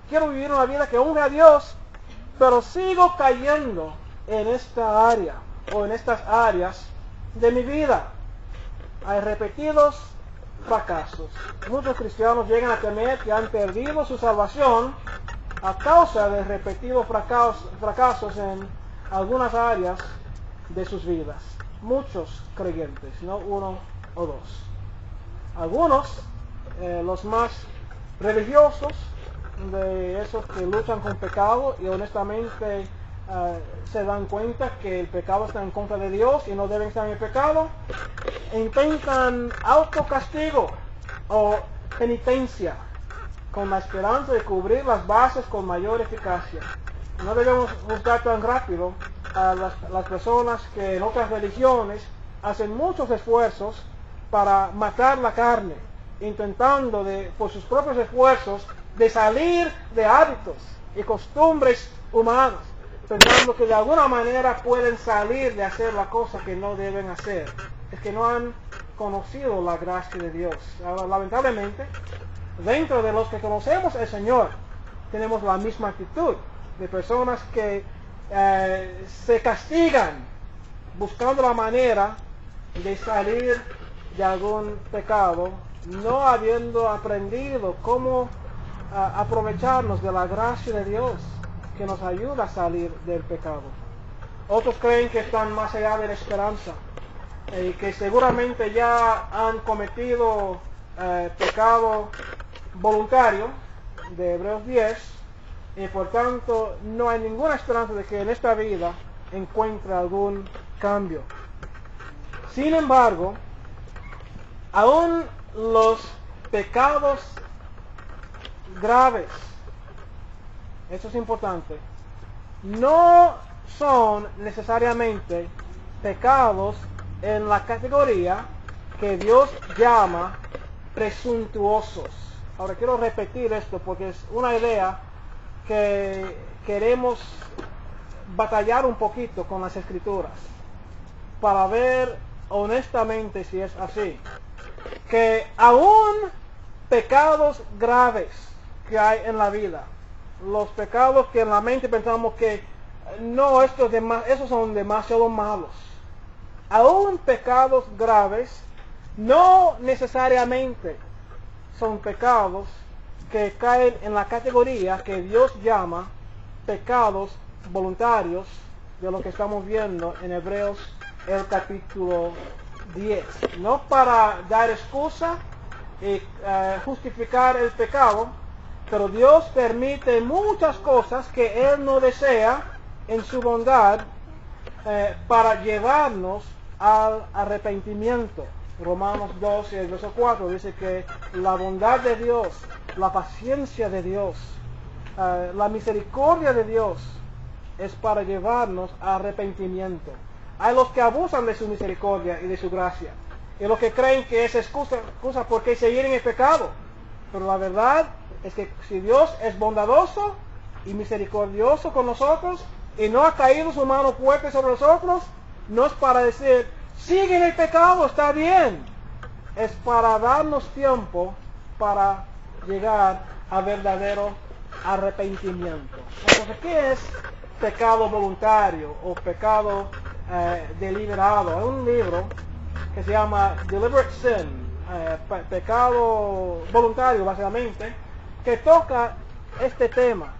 quiero vivir una vida que honre a Dios, pero sigo cayendo en esta área o en estas áreas de mi vida. Hay repetidos fracasos. Muchos cristianos llegan a temer que han perdido su salvación a causa de repetidos fracasos en algunas áreas de sus vidas. Muchos creyentes, no uno o dos. Algunos, los más religiosos, de esos que luchan con pecado y honestamente se dan cuenta que el pecado está en contra de Dios y no deben estar en el pecado, intentan autocastigo o penitencia con la esperanza de cubrir las bases con mayor eficacia. No debemos juzgar tan rápido a las personas que en otras religiones hacen muchos esfuerzos para matar la carne, intentando por sus propios esfuerzos de salir de hábitos y costumbres humanas, pensando que de alguna manera pueden salir de hacer la cosa que no deben hacer. Es que no han conocido la gracia de Dios. Ahora, lamentablemente, dentro de los que conocemos al Señor, tenemos la misma actitud de personas que se castigan buscando la manera de salir de algún pecado, no habiendo aprendido cómo aprovecharnos de la gracia de Dios que nos ayuda a salir del pecado. Otros creen que están más allá de la esperanza y que seguramente ya han cometido pecado voluntario de Hebreos 10 y por tanto no hay ninguna esperanza de que en esta vida encuentre algún cambio. Sin embargo, aún los pecados graves, eso es importante, no son necesariamente pecados en la categoría que Dios llama presuntuosos. Ahora quiero repetir esto porque es una idea que queremos batallar un poquito con las Escrituras para ver honestamente si es así. Que aún pecados graves que hay en la vida, los pecados que en la mente pensamos que no, esos son demasiado malos, aún pecados graves no necesariamente son pecados que caen en la categoría que Dios llama pecados voluntarios, de lo que estamos viendo en Hebreos el capítulo 10. No para dar excusa y justificar el pecado, pero Dios permite muchas cosas que Él no desea en su bondad para llevarnos al arrepentimiento. Romanos 2 y el verso 4 dice que la bondad de Dios, la paciencia de Dios, la misericordia de Dios es para llevarnos a arrepentimiento. Hay los que abusan de su misericordia y de su gracia, y los que creen que es excusa por qué seguir en el pecado. Pero la verdad es que si Dios es bondadoso y misericordioso con nosotros y no ha caído su mano fuerte sobre nosotros, no es para decir sigue en el pecado, está bien. Es para darnos tiempo para llegar a verdadero arrepentimiento. Entonces, ¿qué es pecado voluntario o pecado deliberado? Hay un libro que se llama Deliberate Sin, pecado voluntario básicamente, que toca este tema.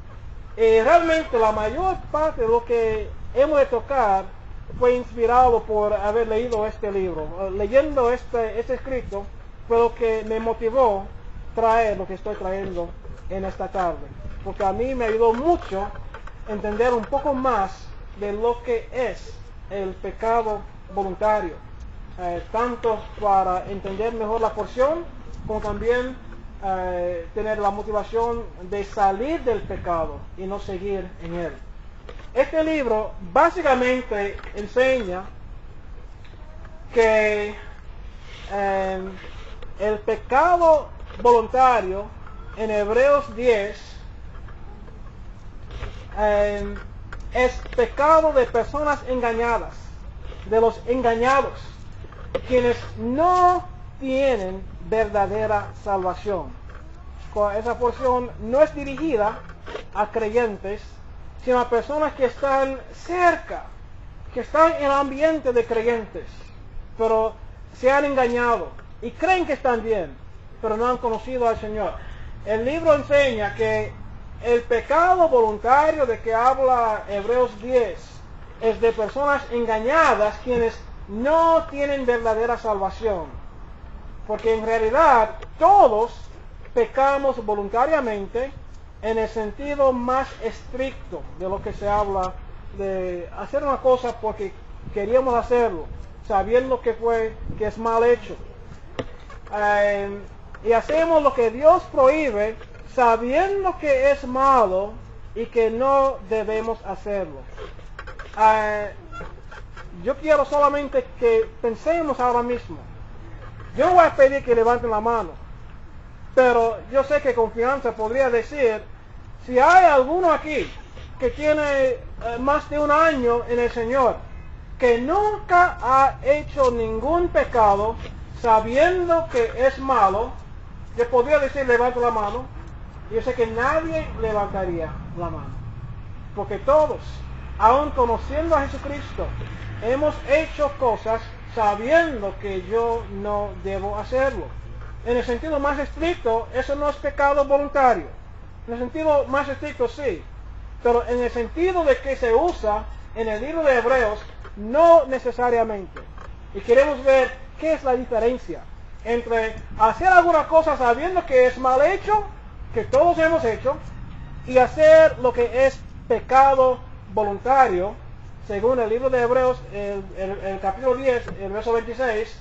Y realmente la mayor parte de lo que hemos de tocar fue inspirado por haber leído este libro. Leyendo este escrito fue lo que me motivó traer lo que estoy trayendo en esta tarde, porque a mí me ayudó mucho entender un poco más de lo que es el pecado voluntario, tanto para entender mejor la porción como también tener la motivación de salir del pecado y no seguir en él. Este libro básicamente enseña que el pecado voluntario en Hebreos 10 es pecado de personas engañadas, de los engañados, quienes no tienen verdadera salvación. Esa porción no es dirigida a creyentes, sino a personas que están cerca, que están en el ambiente de creyentes, pero se han engañado y creen que están bien, pero no han conocido al Señor. El libro enseña que el pecado voluntario de que habla Hebreos 10 es de personas engañadas quienes no tienen verdadera salvación. Porque en realidad todos pecamos voluntariamente en el sentido más estricto de lo que se habla de hacer una cosa porque queríamos hacerlo, sabiendo que es mal hecho. Y hacemos lo que Dios prohíbe sabiendo que es malo y que no debemos hacerlo. Yo quiero solamente que pensemos ahora mismo. Yo no voy a pedir que levanten la mano, pero yo sé que confianza podría decir, si hay alguno aquí que tiene más de un año en el Señor, que nunca ha hecho ningún pecado sabiendo que es malo, yo podría decir levanta la mano. Yo sé que nadie levantaría la mano, porque todos, aun conociendo a Jesucristo, hemos hecho cosas sabiendo que yo no debo hacerlo. En el sentido más estricto, eso no es pecado voluntario. En el sentido más estricto, sí. Pero en el sentido de que se usa en el libro de Hebreos, no necesariamente. Y queremos ver qué es la diferencia entre hacer alguna cosa sabiendo que es mal hecho, que todos hemos hecho, y hacer lo que es pecado voluntario, según el libro de Hebreos, el capítulo 10, el verso 26,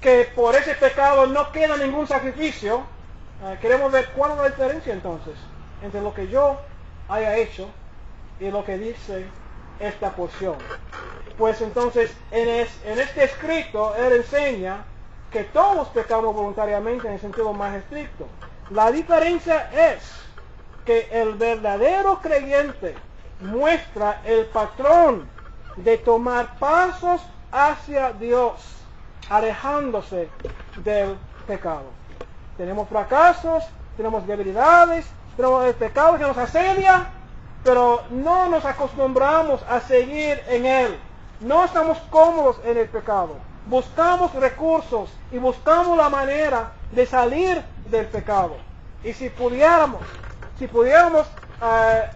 que por ese pecado no queda ningún sacrificio. Queremos ver cuál es la diferencia entonces entre lo que yo haya hecho y lo que dice esta porción. Pues entonces en este escrito él enseña que todos pecamos voluntariamente en el sentido más estricto. La diferencia es que el verdadero creyente muestra el patrón de tomar pasos hacia Dios, alejándose del pecado. Tenemos fracasos, tenemos debilidades, tenemos el pecado que nos asedia, pero no nos acostumbramos a seguir en él. No estamos cómodos en el pecado. Buscamos recursos y buscamos la manera de salir del pecado. Y si pudiéramos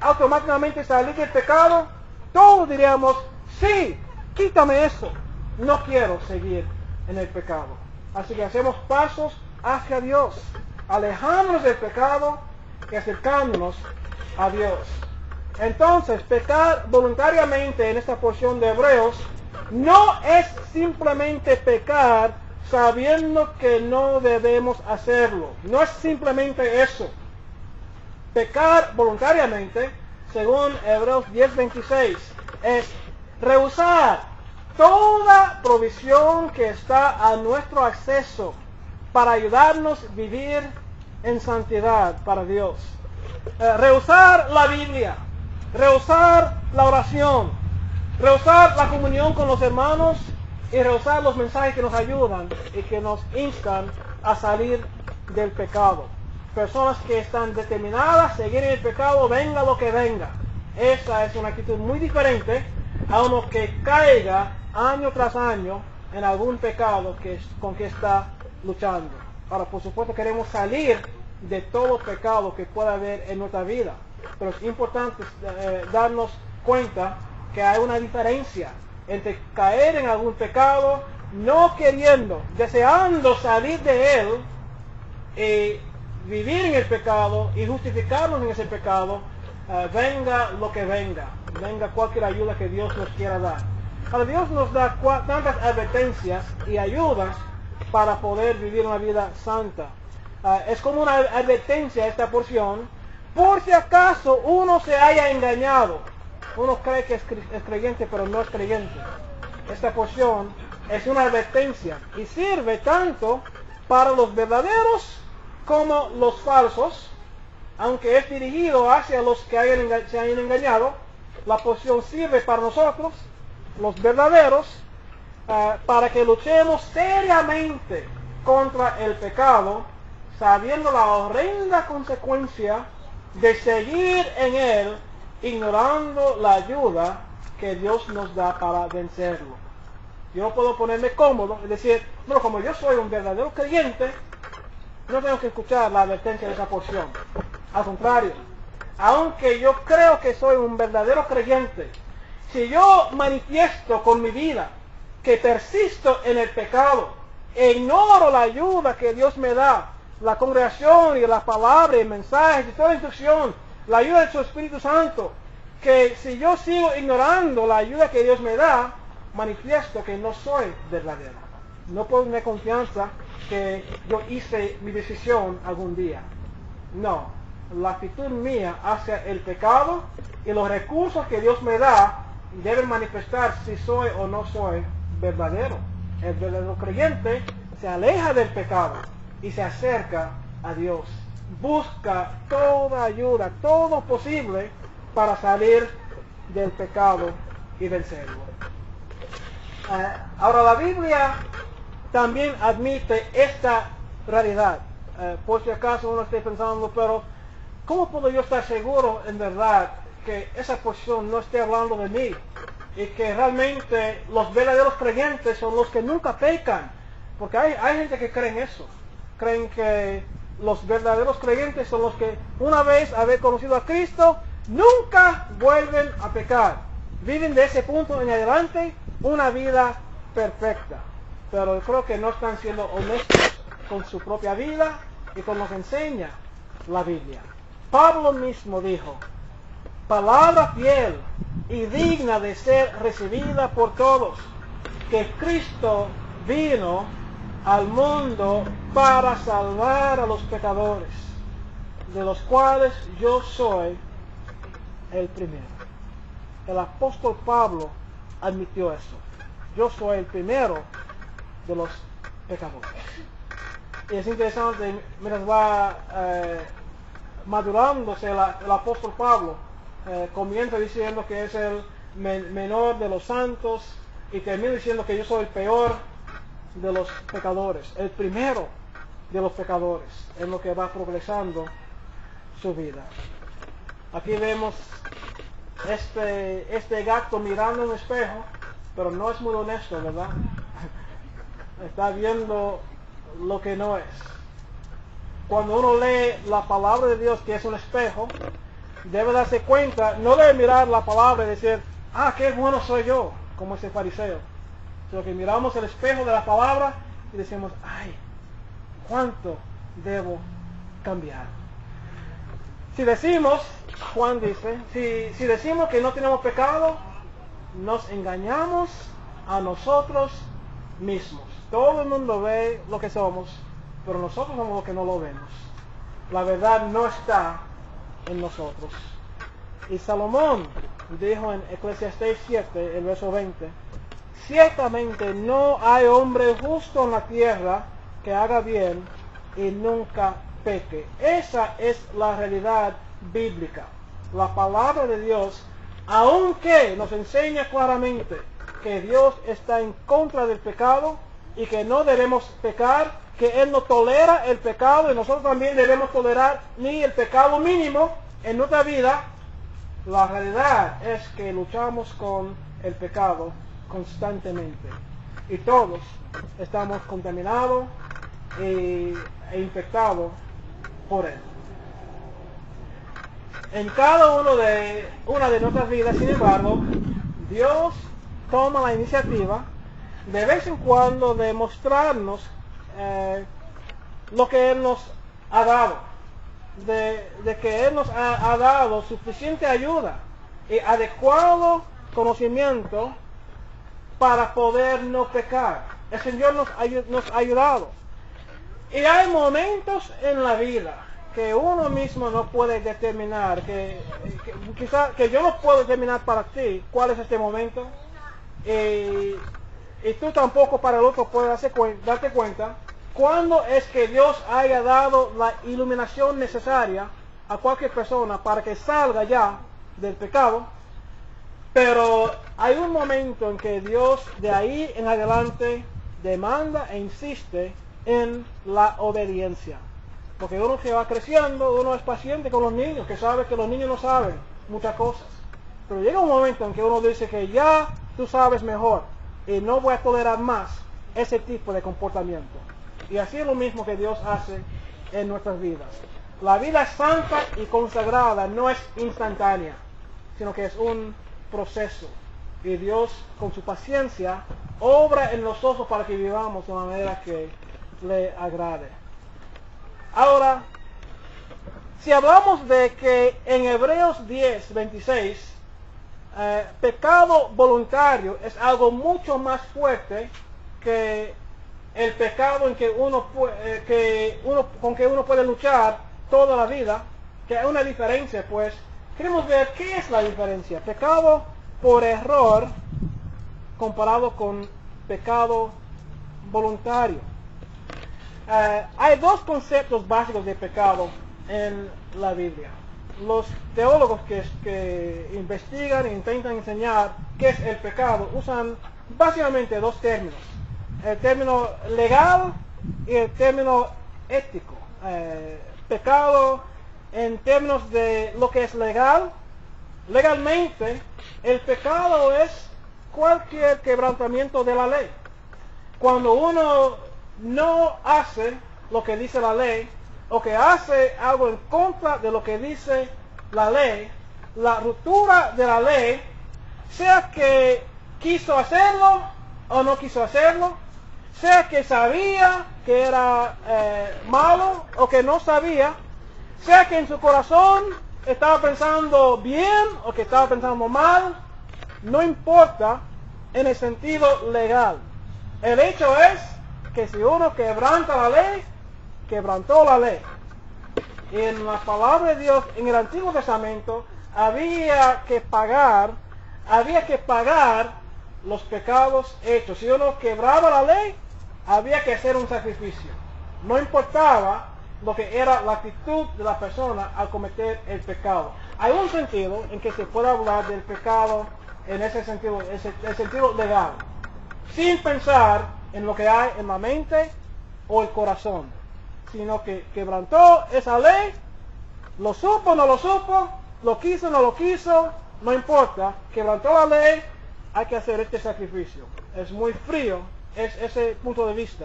automáticamente salir del pecado, todos diríamos, sí, quítame eso. No quiero seguir en el pecado. Así que hacemos pasos hacia Dios, alejándonos del pecado y acercándonos a Dios. Entonces, pecar voluntariamente en esta porción de Hebreos no es simplemente pecar sabiendo que no debemos hacerlo. No es simplemente eso. Pecar voluntariamente, según Hebreos 10:26, es rehusar toda provisión que está a nuestro acceso para ayudarnos a vivir en santidad para Dios. Rehusar la Biblia, rehusar la oración, rehusar la comunión con los hermanos y rehusar los mensajes que nos ayudan y que nos instan a salir del pecado. Personas que están determinadas a seguir en el pecado, venga lo que venga. Esa es una actitud muy diferente a uno que caiga año tras año en algún pecado con que está luchando. Ahora, por supuesto, queremos salir de todo pecado que pueda haber en nuestra vida, pero es importante darnos cuenta que hay una diferencia entre caer en algún pecado, no queriendo, deseando salir de él y vivir en el pecado y justificarnos en ese pecado, venga lo que venga, venga cualquier ayuda que Dios nos quiera dar. Ahora, Dios nos da tantas advertencias y ayudas para poder vivir una vida santa. Es como una advertencia esta porción, por si acaso uno se haya engañado. Uno cree que es creyente, pero no es creyente. Esta porción es una advertencia y sirve tanto para los verdaderos como los falsos. Aunque es dirigido hacia los que se hayan engañado, la porción sirve para nosotros, los verdaderos, para que luchemos seriamente contra el pecado, sabiendo la horrenda consecuencia de seguir en Él, ignorando la ayuda que Dios nos da para vencerlo. Yo puedo ponerme cómodo y decir, bueno, como yo soy un verdadero creyente, no tengo que escuchar la advertencia de esa porción. Al contrario, aunque yo creo que soy un verdadero creyente, si yo manifiesto con mi vida que persisto en el pecado, e ignoro la ayuda que Dios me da, la congregación y la palabra y el mensaje y toda la instrucción, la ayuda de su Espíritu Santo, que si yo sigo ignorando la ayuda que Dios me da, manifiesto que no soy verdadero. No puedo tener confianza que yo hice mi decisión algún día. No, la actitud mía hacia el pecado y los recursos que Dios me da deben manifestar si soy o no soy verdadero. El verdadero creyente se aleja del pecado y se acerca a Dios. Busca toda ayuda, todo posible para salir del pecado y vencerlo. Ahora la Biblia también admite esta realidad. Por si acaso uno esté pensando, pero ¿cómo puedo yo estar seguro en verdad que esa posición no esté hablando de mí? Y que realmente los verdaderos creyentes son los que nunca pecan. Porque hay gente que cree en eso. Creen que los verdaderos creyentes son los que una vez haber conocido a Cristo, nunca vuelven a pecar. Viven de ese punto en adelante una vida perfecta. Pero creo que no están siendo honestos con su propia vida y con lo que enseña la Biblia. Pablo mismo dijo, palabra fiel y digna de ser recibida por todos, que Cristo vino al mundo para salvar a los pecadores, de los cuales yo soy el primero. El apóstol Pablo admitió eso. Yo soy el primero de los pecadores. Y es interesante, mientras va madurándose el apóstol Pablo, comienza diciendo que es el menor de los santos y termina diciendo que yo soy el peor de los pecadores, el primero de los pecadores, en lo que va progresando su vida. Aquí vemos este gato mirando en un espejo, pero no es muy honesto, ¿verdad? Está viendo lo que no es. Cuando uno lee la palabra de Dios, que es un espejo, debe darse cuenta, no debe mirar la palabra y decir, ah, qué bueno soy yo, como ese fariseo. Sino que miramos el espejo de la palabra y decimos, ay, cuánto debo cambiar. Si decimos, Juan dice, si decimos que no tenemos pecado, nos engañamos a nosotros mismos. Todo el mundo ve lo que somos, pero nosotros somos los que no lo vemos. La verdad no está en nosotros. Y Salomón dijo en Eclesiastés 7, el verso 20, ciertamente no hay hombre justo en la tierra que haga bien y nunca peque. Esa es la realidad bíblica. La palabra de Dios, aunque nos enseña claramente que Dios está en contra del pecado y que no debemos pecar, que Él no tolera el pecado y nosotros también debemos tolerar ni el pecado mínimo en nuestra vida, la realidad es que luchamos con el pecado constantemente y todos estamos contaminados e infectados por él. En cada una de nuestras vidas, sin embargo, Dios toma la iniciativa de vez en cuando de mostrarnos lo que Él nos ha dado, de que Él nos ha dado suficiente ayuda y adecuado conocimiento para poder no pecar. El Señor nos ha ayudado. Y hay momentos en la vida que uno mismo no puede determinar, quizá que yo no puedo determinar para ti cuál es este momento, y tú tampoco para el otro puedes darte cuenta cuándo es que Dios haya dado la iluminación necesaria a cualquier persona para que salga ya del pecado. Pero hay un momento en que Dios de ahí en adelante demanda e insiste en la obediencia. Porque uno que va creciendo, uno es paciente con los niños, que sabe que los niños no saben muchas cosas. Pero llega un momento en que uno dice que ya tú sabes mejor y no voy a tolerar más ese tipo de comportamiento. Y así es lo mismo que Dios hace en nuestras vidas. La vida santa y consagrada no es instantánea, sino que es un proceso. Y Dios, con su paciencia, obra en nosotros para que vivamos de una manera que le agrade. Ahora, si hablamos de que en Hebreos 10, 26, pecado voluntario es algo mucho más fuerte que el pecado en que con que uno puede luchar toda la vida, que hay una diferencia, pues queremos ver qué es la diferencia. Pecado por error comparado con pecado voluntario. Hay dos conceptos básicos de pecado en la Biblia. Los teólogos que investigan e intentan enseñar qué es el pecado usan básicamente dos términos: el término legal y el término ético. Pecado en términos de lo que es legal. Legalmente, el pecado es cualquier quebrantamiento de la ley. Cuando uno no hace lo que dice la ley, o que hace algo en contra de lo que dice la ley, la ruptura de la ley, sea que quiso hacerlo o no quiso hacerlo, sea que sabía que era malo o que no sabía, sea que en su corazón estaba pensando bien o que estaba pensando mal, no importa en el sentido legal. El hecho es que si uno quebranta la ley, quebrantó la ley. Y en la palabra de Dios, en el Antiguo Testamento, había que pagar los pecados hechos. Si uno quebraba la ley, había que hacer un sacrificio. No importaba lo que era la actitud de la persona al cometer el pecado. Hay un sentido en que se puede hablar del pecado en ese sentido, el sentido legal, sin pensar en lo que hay en la mente o el corazón, sino que quebrantó esa ley, lo supo, no lo supo, lo quiso, no lo quiso, no importa, quebrantó la ley, hay que hacer este sacrificio. Es muy frío, es ese punto de vista,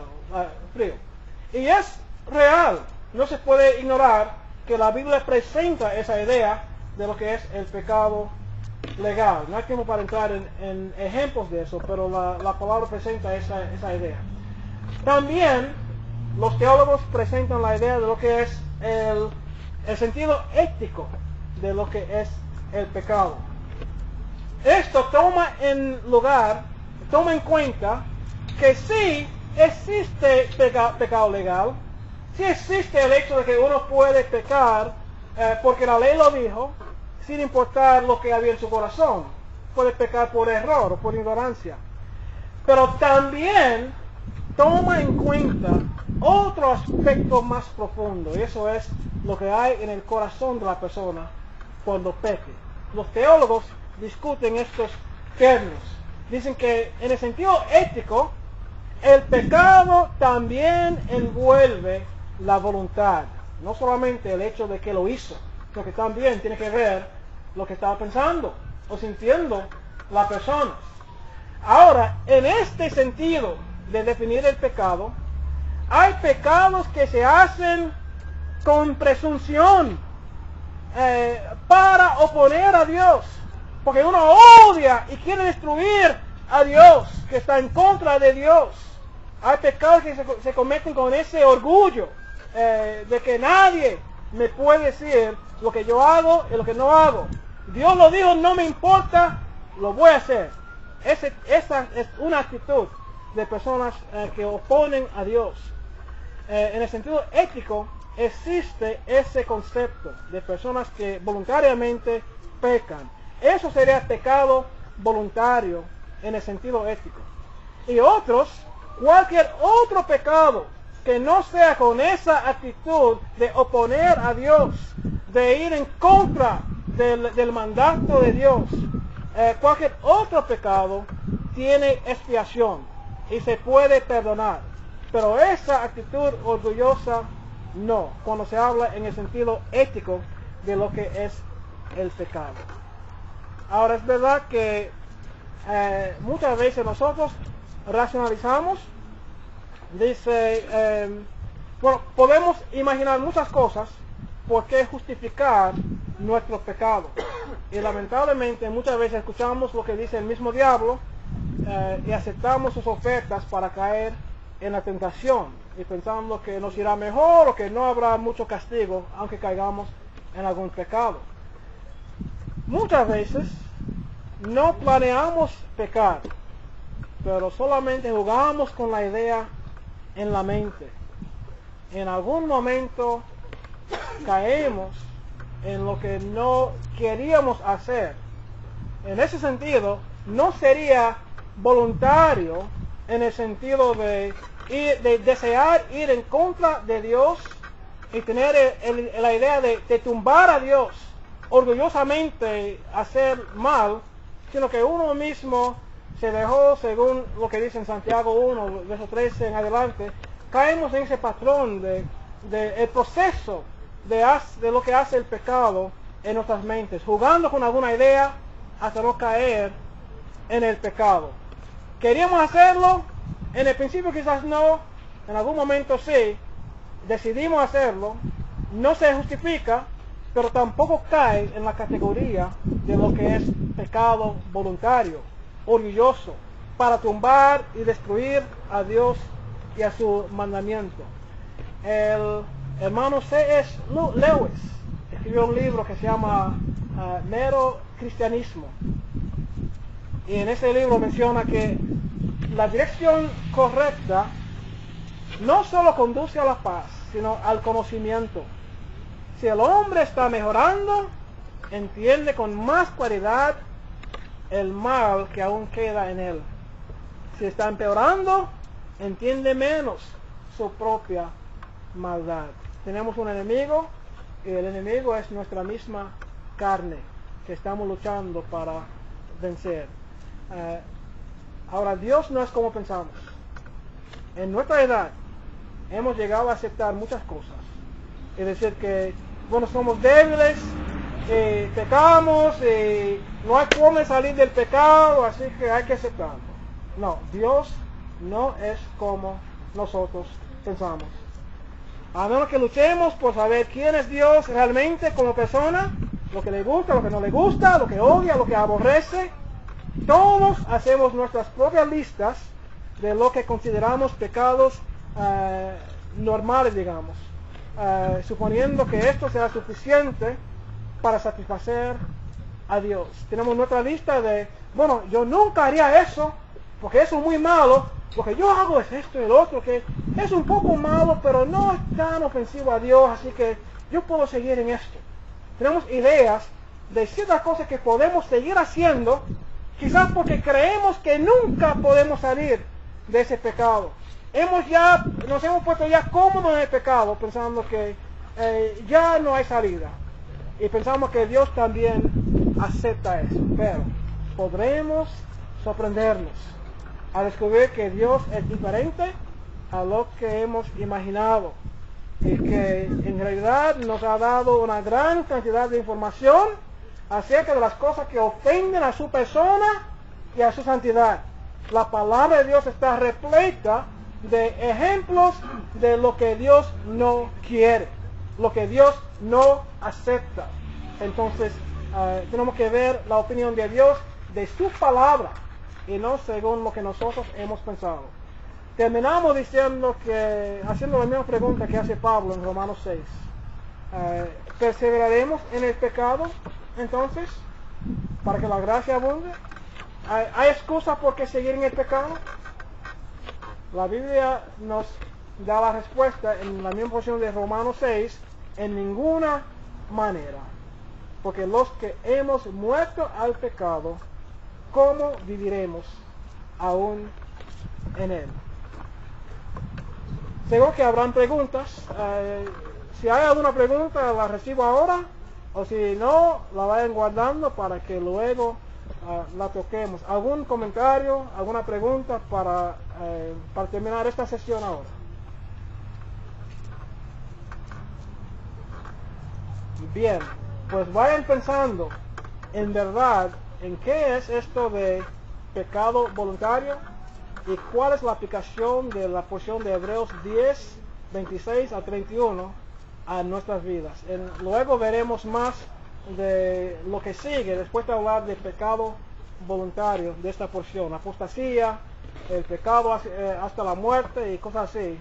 frío. Y es real, no se puede ignorar que la Biblia presenta esa idea de lo que es el pecado legal. No hay tiempo para entrar en ejemplos de eso, pero la palabra presenta esa idea. También los teólogos presentan la idea de lo que es el sentido ético de lo que es el pecado. Esto toma en cuenta que sí existe pecado legal, sí existe el hecho de que uno puede pecar porque la ley lo dijo, sin importar lo que había en su corazón. Puede pecar por error o por ignorancia. Pero también toma en cuenta otro aspecto más profundo, y eso es lo que hay en el corazón de la persona cuando peque. Los teólogos discuten estos términos. Dicen que en el sentido ético, el pecado también envuelve la voluntad. No solamente el hecho de que lo hizo, sino que también tiene que ver lo que estaba pensando o sintiendo la persona. Ahora, en este sentido de definir el pecado, hay pecados que se hacen con presunción para oponer a Dios, porque uno odia y quiere destruir a Dios, que está en contra de Dios. Hay pecados que se cometen con ese orgullo de que nadie me puede decir lo que yo hago y lo que no hago. Dios lo dijo, no me importa, lo voy a hacer. Esa es una actitud de personas que oponen a Dios. En el sentido ético, existe ese concepto de personas que voluntariamente pecan. Eso sería pecado voluntario en el sentido ético. Y cualquier otro pecado que no sea con esa actitud de oponer a Dios, de ir en contra del mandato de Dios, cualquier otro pecado tiene expiación y se puede perdonar. Pero esa actitud orgullosa No, cuando se habla en el sentido ético de lo que es el pecado. Ahora es verdad que muchas veces nosotros racionalizamos, bueno, podemos imaginar muchas cosas por qué justificar nuestros pecados. Y lamentablemente muchas veces escuchamos lo que dice el mismo diablo y aceptamos sus ofertas para caer en la tentación y pensando que nos irá mejor o que no habrá mucho castigo aunque caigamos en algún pecado. Muchas veces no planeamos pecar, pero solamente jugamos con la idea en la mente. En algún momento caemos en lo que no queríamos hacer. En ese sentido, no sería voluntario en el sentido de desear ir en contra de Dios y tener la idea de tumbar a Dios, orgullosamente hacer mal, sino que uno mismo se dejó, según lo que dice en Santiago 1, verso 13 en adelante, caemos en ese patrón de el proceso de lo que hace el pecado en nuestras mentes, jugando con alguna idea hasta no caer en el pecado. Queríamos hacerlo, en el principio quizás no, en algún momento sí, decidimos hacerlo, no se justifica, pero tampoco cae en la categoría de lo que es pecado voluntario, orgulloso, para tumbar y destruir a Dios y a su mandamiento. El hermano C.S. Lewis escribió un libro que se llama Mero Cristianismo, y en ese libro menciona que la dirección correcta no solo conduce a la paz, sino al conocimiento. Si el hombre está mejorando, entiende con más claridad el mal que aún queda en él. Si está empeorando, entiende menos su propia maldad. Tenemos un enemigo, y el enemigo es nuestra misma carne, que estamos luchando para vencer. Ahora, Dios no es como pensamos. En nuestra edad hemos llegado a aceptar muchas cosas. Es decir, que bueno, somos débiles, pecamos, no hay forma de salir del pecado, así que hay que aceptarlo. No, Dios no es como nosotros pensamos. A menos que luchemos por saber quién es Dios realmente como persona, lo que le gusta, lo que no le gusta, lo que odia, lo que aborrece. Todos hacemos nuestras propias listas de lo que consideramos pecados normales, digamos, suponiendo que esto sea suficiente para satisfacer a Dios. Tenemos nuestra lista de, bueno, yo nunca haría eso, porque eso es muy malo. Lo que yo hago es esto y el otro, que es un poco malo, pero no es tan ofensivo a Dios, así que yo puedo seguir en esto. Tenemos ideas de ciertas cosas que podemos seguir haciendo, quizás porque creemos que nunca podemos salir de ese pecado. Nos hemos puesto ya cómodos en el pecado, pensando que ya no hay salida. Y pensamos que Dios también acepta eso. Pero podremos sorprendernos a descubrir que Dios es diferente a lo que hemos imaginado. Y que en realidad nos ha dado una gran cantidad de información acerca de las cosas que ofenden a su persona y a su santidad. La palabra de Dios está repleta de ejemplos de lo que Dios no quiere, lo que Dios no acepta. Entonces tenemos que ver la opinión de Dios de su palabra y no según lo que nosotros hemos pensado. Terminamos diciendo que, haciendo la misma pregunta que hace Pablo en Romanos 6. ¿Perseveraremos en el pecado entonces para que la gracia abunde? ¿Hay excusa por qué seguir en el pecado? La Biblia nos da la respuesta en la misma porción de Romanos 6, en ninguna manera. Porque los que hemos muerto al pecado, ¿cómo viviremos aún en él? Seguro que habrán preguntas. Si hay alguna pregunta, la recibo ahora, o si no, la vayan guardando para que luego la toquemos. ¿Algún comentario, alguna pregunta para terminar esta sesión ahora? Bien, pues vayan pensando en verdad en qué es esto de pecado voluntario y cuál es la aplicación de la porción de Hebreos 10, 26 a 31 a nuestras vidas. Luego veremos más de lo que sigue después de hablar de pecado voluntario de esta porción, apostasía, el pecado hasta la muerte y cosas así.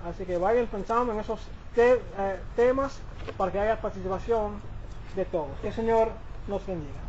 Así que vayan pensando en esos temas para que haya participación de todos. Que el Señor nos bendiga.